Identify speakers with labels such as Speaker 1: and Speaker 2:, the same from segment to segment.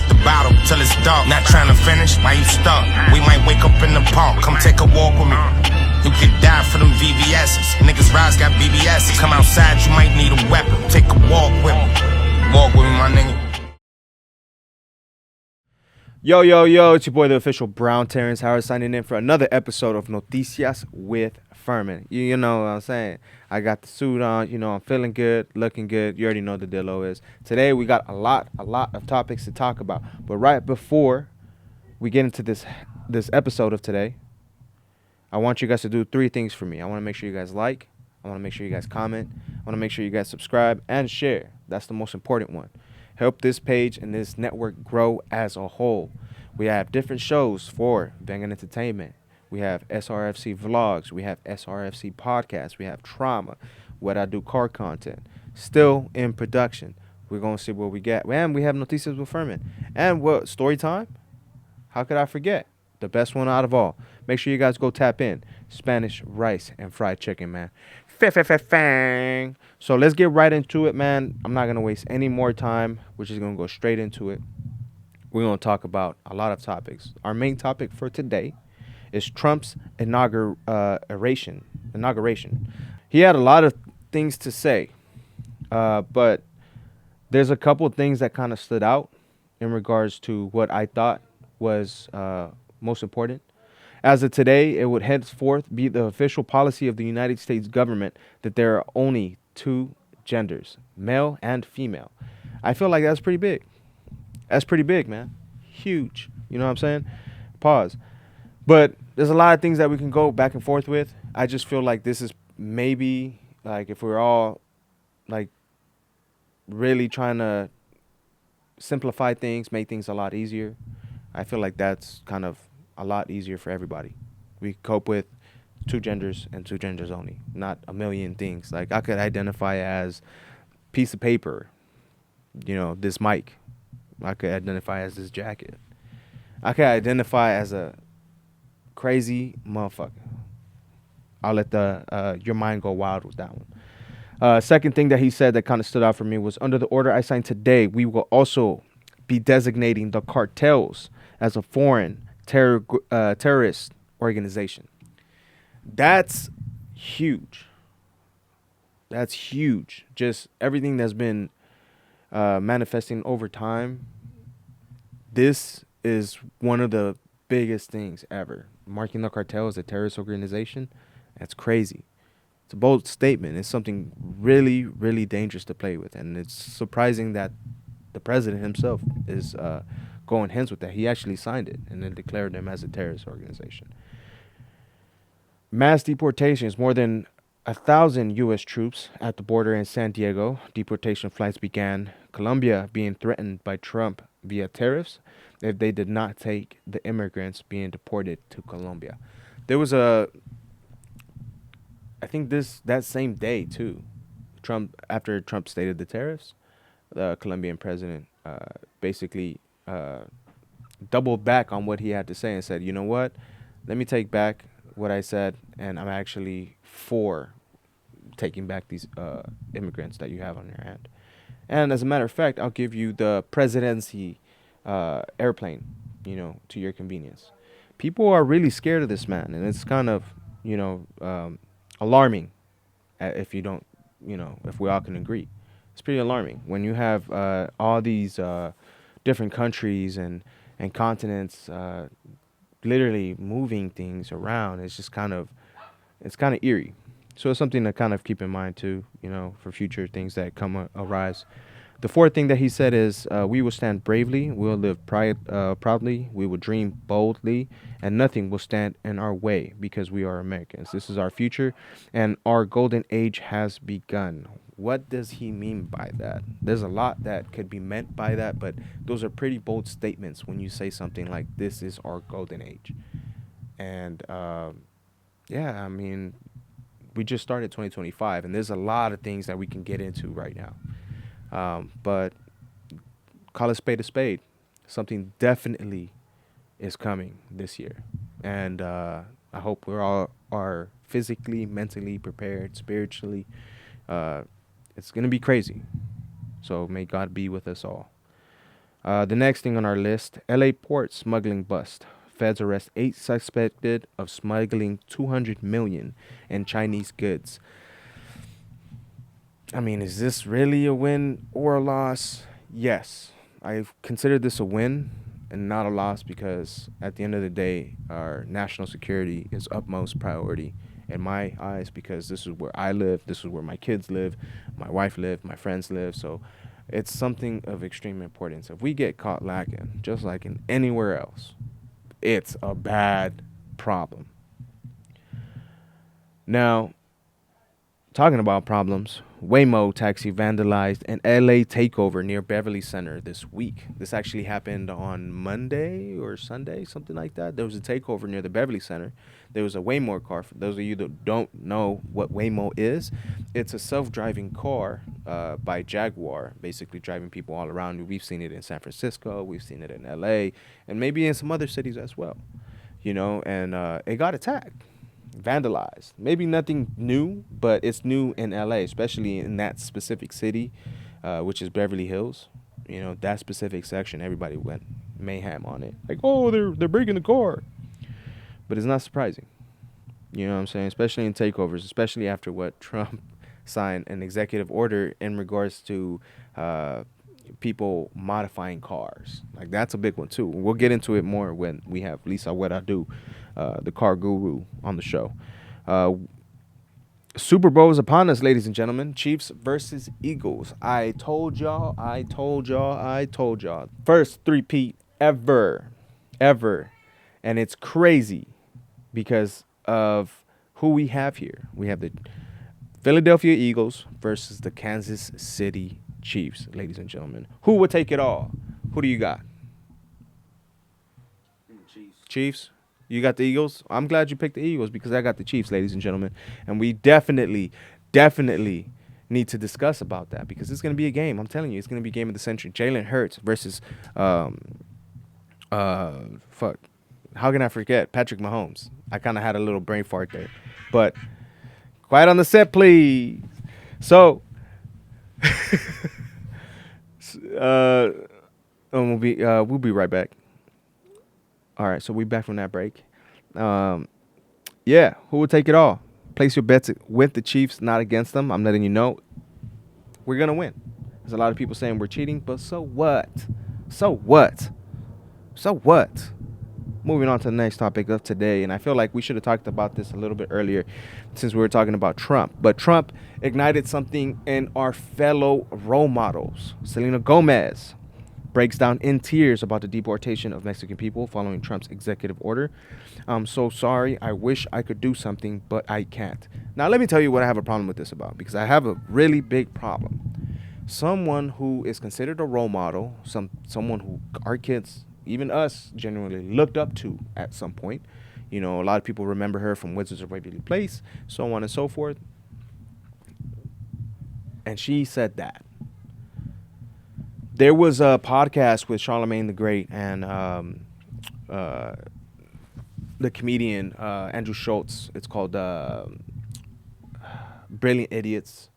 Speaker 1: the bottle till it's dark. Not trying to finish, why you stuck? We might wake up in the park, come take a walk with me. You could die for them VVS's. Niggas rise got BBS's. Come outside, you might need a weapon. Take a walk with me. Walk with me, my nigga.
Speaker 2: Yo, it's your boy, the official Brown Terrence Howard, signing in for another episode of Noticias with Ferman. You know what I'm saying? I got the suit on, I'm feeling good, looking good. You already know the dealo is. Today, we got a lot of topics to talk about. But right before we get into this episode of today, I want you guys to do three things for me. I want to make sure you guys like. I want to make sure you guys comment. I want to make sure you guys subscribe and share. That's the most important one. Help this page and this network grow as a whole. We have different shows for Bangin' Entertainment. We have SRFC vlogs. We have SRFC podcasts. We have Trauma, What I Do car content. Still in production. We're going to see what we get. And we have Noticias with Ferman. And what, story time? How could I forget? The best one out of all. Make sure you guys go tap in. Spanish rice and fried chicken, man. Fang. So let's get right into it, man. I'm not going to waste any more time. We're just going to go straight into it. We're going to talk about a lot of topics. Our main topic for today is Trump's inauguration. He had a lot of things to say, but there's a couple of things that kind of stood out in regards to what I thought was most important. As of today, it would henceforth be the official policy of the United States government that there are only two genders, male and female. I feel like that's pretty big. That's pretty big, man. Huge. You know what I'm saying? Pause. But there's a lot of things that we can go back and forth with. I just feel like this is maybe, like, if we're all, like, really trying to simplify things, make things a lot easier, I feel like that's kind of a lot easier for everybody. We cope with two genders and two genders only, not a million things. Like, I could identify as piece of paper, this mic. I could identify as this jacket. I could identify as a crazy motherfucker. I'll let your mind go wild with that one. Second thing that he said that kind of stood out for me was, under the order I signed today, we will also be designating the cartels as a foreign terrorist organization. That's huge. That's huge. Just everything that's been manifesting over time. This is one of the biggest things ever. Marking the cartel as a terrorist organization, that's crazy. It's a bold statement. It's something really, really dangerous to play with. And it's surprising that the president himself is going hands with that. He actually signed it and then declared them as a terrorist organization. Mass deportations. More than 1,000 U.S. troops at the border in San Diego. Deportation flights began. Colombia being threatened by Trump via tariffs if they did not take the immigrants being deported to Colombia. There was I think that same day too, after Trump stated the tariffs, the Colombian president basically doubled back on what he had to say and said, you know what, let me take back what I said, and I'm actually for taking back these immigrants that you have on your hand. And as a matter of fact, I'll give you the presidency airplane, to your convenience. People are really scared of this man, and it's kind of, alarming if you don't, if we all can agree. It's pretty alarming when you have all these different countries and continents literally moving things around. It's just kind of eerie. So it's something to kind of keep in mind too, for future things that arise. The fourth thing that he said is, we will stand bravely, we will live proudly, we will dream boldly, and nothing will stand in our way because we are Americans. This is our future, and our golden age has begun. What does he mean by that? There's a lot that could be meant by that, but those are pretty bold statements when you say something like, this is our golden age. And, we just started 2025, and there's a lot of things that we can get into right now. But call a spade. Something definitely is coming this year. And I hope we all are physically, mentally prepared, spiritually. It's going to be crazy. So may God be with us all. The next thing on our list, LA port smuggling bust. Feds arrest 8 suspected of smuggling 200 million in Chinese goods. I mean, is this really a win or a loss? Yes. I consider this a win and not a loss because at the end of the day, our national security is utmost priority in my eyes because this is where I live, this is where my kids live, my wife live, my friends live. So it's something of extreme importance. If we get caught lacking, just like in anywhere else, it's a bad problem. Now, talking about problems, Waymo taxi vandalized an LA takeover near Beverly Center this week. This actually happened on Monday or Sunday, something like that. There was a takeover near the Beverly Center. There was a Waymo car. For those of you that don't know what Waymo is, it's a self-driving car by Jaguar, basically driving people all around. We've seen it in San Francisco. We've seen it in LA and maybe in some other cities as well. And it got attacked. Vandalized. Maybe nothing new, but it's new in LA, especially in that specific city, which is Beverly Hills. That specific section, everybody went mayhem on it. Like, oh, they're breaking the car. But it's not surprising. You know what I'm saying? Especially in takeovers, especially after what Trump signed an executive order in regards to people modifying cars. Like, that's a big one too. We'll get into it more when we have Lisa What I Do, the car guru, on the show. Super Bowl is upon us, ladies and gentlemen. Chiefs versus Eagles. I told y'all. First three-peat ever. And it's crazy because of who we have here. We have the Philadelphia Eagles versus the Kansas City Chiefs, ladies and gentlemen. Who would take it all? Who do you got? Chiefs? You got the Eagles? I'm glad you picked the Eagles because I got the Chiefs, ladies and gentlemen. And we definitely need to discuss about that because it's going to be a game. I'm telling you, it's going to be a game of the century. Jalen Hurts versus, how can I forget? Patrick Mahomes. I kind of had a little brain fart there. But quiet on the set, please. So, we'll be right back. All right, so we back from that break. Who will take it all? Place your bets with the Chiefs, not against them. I'm letting you know we're going to win. There's a lot of people saying we're cheating, but so what? Moving on to the next topic of today, and I feel like we should have talked about this a little bit earlier since we were talking about Trump. But Trump ignited something in our fellow role models. Selena Gomez breaks down in tears about the deportation of Mexican people following Trump's executive order. I'm so sorry. I wish I could do something, but I can't. Now, let me tell you what I have a problem with this about, because I have a really big problem. Someone who is considered a role model, someone who our kids, even us, genuinely looked up to at some point. A lot of people remember her from Wizards of Waverly Place, so on and so forth. And she said that. There was a podcast with Charlemagne the Great and the comedian Andrew Schultz. It's called Brilliant Idiots.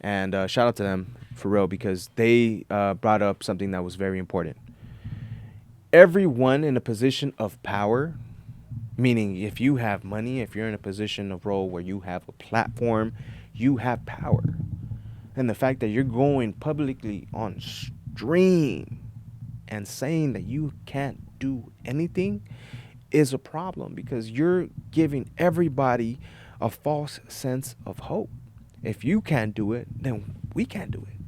Speaker 2: And shout out to them, for real, because they brought up something that was very important. Everyone in a position of power, meaning if you have money, if you're in a position of role where you have a platform, you have power. And the fact that you're going publicly on stream and saying that you can't do anything is a problem, because you're giving everybody a false sense of hope. If you can't do it, then we can't do it.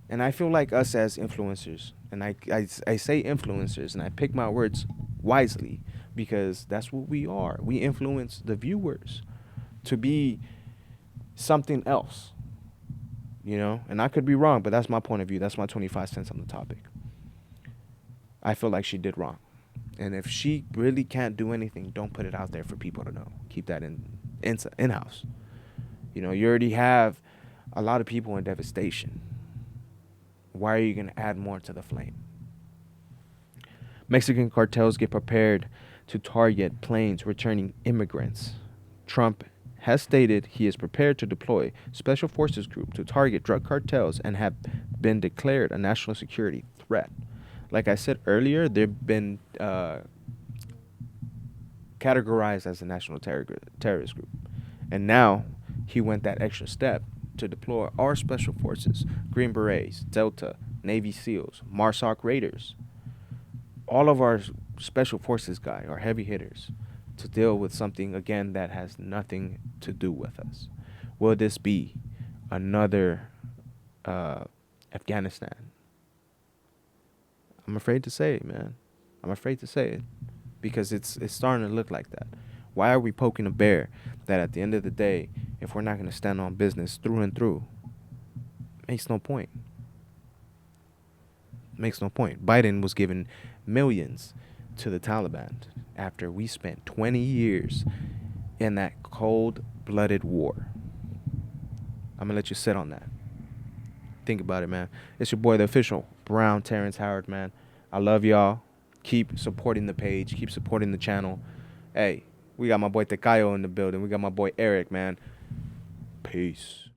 Speaker 2: And I feel like us as influencers, and I say influencers, and I pick my words wisely, because that's what we are. We influence the viewers to be something else. And I could be wrong, but that's my point of view. That's my 25 cents on the topic. I feel like she did wrong. And if she really can't do anything, don't put it out there for people to know. Keep that in-house. You already have a lot of people in devastation. Why are you going to add more to the flame? Mexican cartels get prepared to target planes returning immigrants. Trump has stated he is prepared to deploy special forces group to target drug cartels and have been declared a national security threat. Like I said earlier, they've been categorized as a national terrorist group. And now he went that extra step to deploy our special forces, Green Berets, Delta, Navy SEALs, MARSOC Raiders, all of our special forces guy, our heavy hitters, to deal with something again that has nothing to do with us. Will this be another Afghanistan? I'm afraid to say it, man. I'm afraid to say it because it's starting to look like that. Why are we poking a bear that at the end of the day, if we're not going to stand on business through and through, makes no point. Makes no point. Biden was giving millions to the Taliban after we spent 20 years in that cold-blooded war. I'm going to let you sit on that. Think about it, man. It's your boy, the official Brown Terrence Howard, man. I love y'all. Keep supporting the page. Keep supporting the channel. Hey, we got my boy Tecayo in the building. We got my boy Eric, man. Peace.